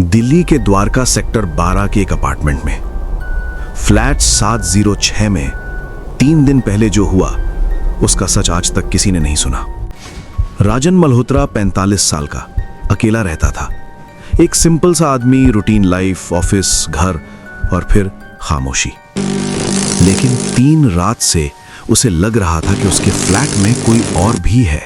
दिल्ली के द्वारका सेक्टर 12 के एक अपार्टमेंट में फ्लैट 706 में 3 दिन पहले जो हुआ उसका सच आज तक किसी ने नहीं सुना। राजन मल्होत्रा 45 साल का अकेला रहता था। एक सिंपल सा आदमी, रूटीन लाइफ, ऑफिस, घर और फिर खामोशी। लेकिन 3 रात से उसे लग रहा था कि उसके फ्लैट में कोई और भी है।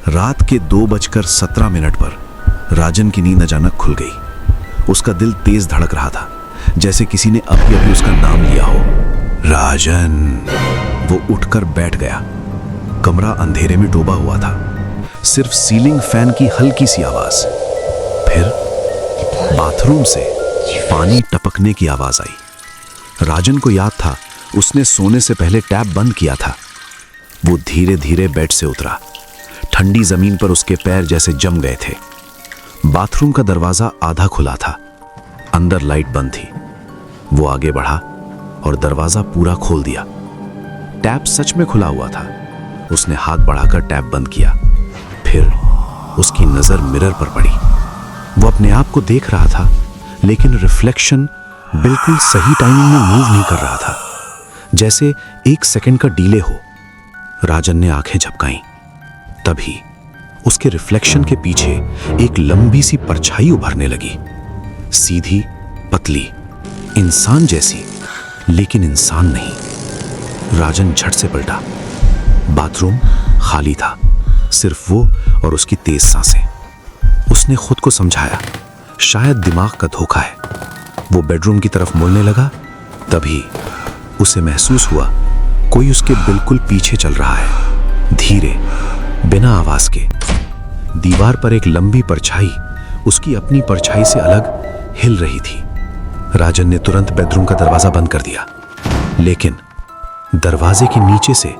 रात के 2:17 पर राजन की नींद अचानक खुल गई। उसका दिल तेज धड़क रहा था, जैसे किसी ने अभी अभी उसका नाम लिया हो। राजन। वो उठकर बैठ गया। कमरा अंधेरे में डूबा हुआ था, सिर्फ सीलिंग फैन की हल्की सी आवाज। फिर बाथरूम से पानी टपकने की आवाज आई। राजन को याद था उसने सोने से पहले टैप बंद किया था। वो धीरे धीरे बेड से उतरा। ठंडी जमीन पर उसके पैर जैसे जम गए थे। बाथरूम का दरवाजा आधा खुला था, अंदर लाइट बंद थी। वो आगे बढ़ा और दरवाजा पूरा खोल दिया। टैप सच में खुला हुआ था। उसने हाथ बढ़ाकर टैप बंद किया। फिर उसकी नजर मिरर पर पड़ी। वो अपने आप को देख रहा था, लेकिन रिफ्लेक्शन बिल्कुल सही टाइमिंग में मूव नहीं कर रहा था, जैसे 1 सेकंड का डिले हो। राजन ने आंखें झपकाईं। तभी उसके रिफ्लेक्शन के पीछे एक लंबी सी परछाई उभरने लगी, सीधी, पतली, इंसान जैसी, लेकिन इंसान नहीं। राजन झट से पलटा। बाथरूम खाली था, सिर्फ वो और उसकी तेज सांसें। उसने खुद को समझाया, शायद दिमाग का धोखा है। वो बेडरूम की तरफ मुड़ने लगा। तभी उसे महसूस हुआ कोई उसके बिल्कुल पीछे चल रहा है, धीरे, बिना आवाज के। दीवार पर एक लंबी परछाई उसकी अपनी परछाई से अलग हिल रही थी। राजन ने तुरंत बेडरूम का दरवाजा बंद कर दिया, लेकिन दरवाजे के नीचे से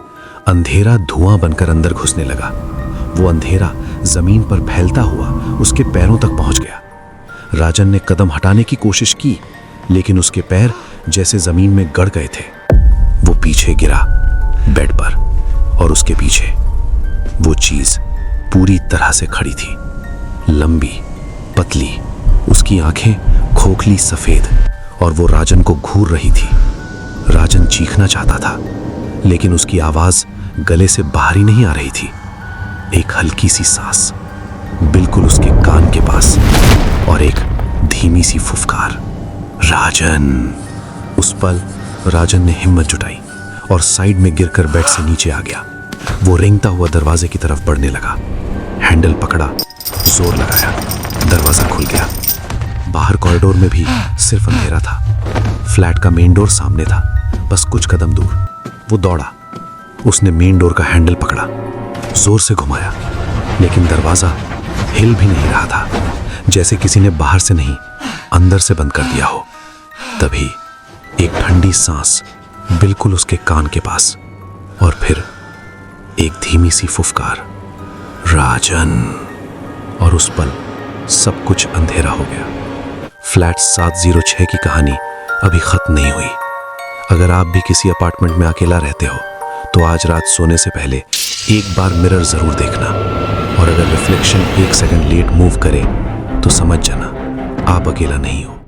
अंधेरा धुआं बनकर अंदर घुसने लगा। वो अंधेरा जमीन पर फैलता हुआ उसके पैरों तक पहुंच गया। राजन ने कदम हटाने की कोशिश की, लेकिन उसके पैर जैसे जमीन में गड़ गए थे। वो पीछे गिरा बेड पर, और उसके पीछे वो चीज पूरी तरह से खड़ी थी, लंबी, पतली, उसकी आंखें खोखली सफेद, और वो राजन को घूर रही थी। राजन चीखना चाहता था, लेकिन उसकी आवाज गले से बाहर ही नहीं आ रही थी। एक हल्की सी सांस बिल्कुल उसके कान के पास, और एक धीमी सी फुफकार, राजन। उस पल राजन ने हिम्मत जुटाई और साइड में गिरकर बेड से नीचे आ गया। वो रेंगता हुआ दरवाजे की तरफ बढ़ने लगा। हैंडल पकड़ा, जोर लगाया, दरवाजा खुल गया। बाहर कॉरिडोर में भी सिर्फ अंधेरा था। फ्लैट का मेन डोर सामने था, बस कुछ कदम दूर। वो दौड़ा। उसने मेन डोर का हैंडल पकड़ा, जोर से घुमाया, लेकिन दरवाजा हिल भी नहीं रहा था, जैसे किसी ने बाहर से नहीं अंदर से बंद कर दिया हो। तभी एक ठंडी सांस बिल्कुल उसके कान के पास, और फिर एक धीमी सी फुफकार, राजन। और उस पल सब कुछ अंधेरा हो गया। फ्लैट 706 की कहानी अभी खत्म नहीं हुई। अगर आप भी किसी अपार्टमेंट में अकेला रहते हो, तो आज रात सोने से पहले एक बार मिरर जरूर देखना, और अगर रिफ्लेक्शन 1 सेकंड लेट मूव करे तो समझ जाना आप अकेला नहीं हो।